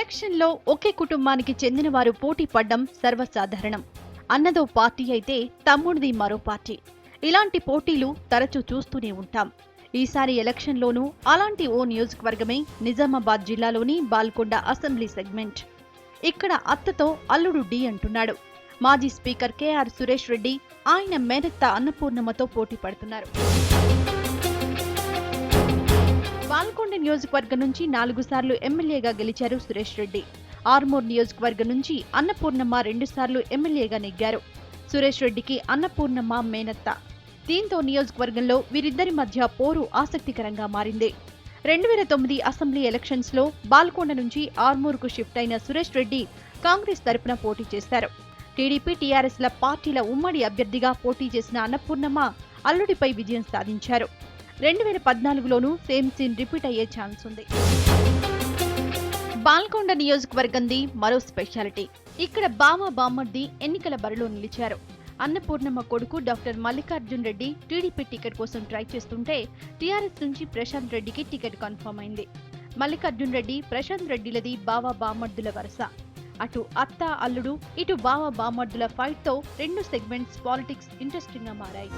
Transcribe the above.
ఎలక్షన్లో ఒకే కుటుంబానికి చెందిన వారు పోటీ పడ్డం సర్వసాధారణం. అన్నదో పార్టీ అయితే తమ్ముడిది మరో పార్టీ. ఇలాంటి పోటీలు తరచూ చూస్తూనే ఉంటాం. ఈసారి ఎలక్షన్లోనూ అలాంటి ఓ నియోజకవర్గమే నిజామాబాద్ జిల్లాలోని బాల్కొండ అసెంబ్లీ సెగ్మెంట్. ఇక్కడ అత్తతో అల్లుడు డి అంటున్నాడు. మాజీ స్పీకర్ కేఆర్ సురేష్ రెడ్డి ఆయన మేనత్త అన్నపూర్ణమ్మతో పోటీ పడుతున్నారు. బాల్కొండ నియోజకవర్గం నుంచి 4 సార్లు ఎమ్మెల్యేగా గెలిచారు సురేష్ రెడ్డి. ఆర్మూర్ నియోజకవర్గం నుంచి అన్నపూర్ణమ్మ 2 సార్లు ఎమ్మెల్యేగా నెగ్గారు. సురేష్ రెడ్డికి అన్నపూర్ణమ్మ మేనత్త. దీంతో నియోజకవర్గంలో వీరిద్దరి మధ్య పోరు ఆసక్తికరంగా మారింది. 2009 అసెంబ్లీ ఎలక్షన్స్ లో బాల్కొండ నుంచి ఆర్మూర్కు షిఫ్ట్ అయిన సురేష్ రెడ్డి కాంగ్రెస్ తరపున పోటీ చేశారు. టీడీపీ టీఆర్ఎస్ ల పార్టీల ఉమ్మడి అభ్యర్థిగా పోటీ చేసిన అన్నపూర్ణమ్మ అల్లుడిపై విజయం సాధించారు. 2014లోనూ సేమ్ సీన్ రిపీట్ అయ్యే ఛాన్స్ ఉంది. బాల్కొండ నియోజకవర్గంది మరో స్పెషాలిటీ. ఇక్కడ బావ బామ్మర్ది ఎన్నికల బరిలో నిలిచారు. అన్నపూర్ణమ్మ కొడుకు doctor Mallikarjun Reddy TDP ticket కోసం ట్రై చేస్తుంటే టీఆర్ఎస్ నుంచి ప్రశాంత్ రెడ్డికి టికెట్ కన్ఫర్మ్ అయింది. మల్లికార్జున్ రెడ్డి ప్రశాంత్ రెడ్డిలది బావ బామ్మర్దుల వరుస. అటు అత్త అల్లుడు, ఇటు బావ బామ్మర్దుల ఫైట్ తో 2 సెగ్మెంట్స్ పాలిటిక్స్ ఇంట్రెస్టింగ్ గా మారాయి.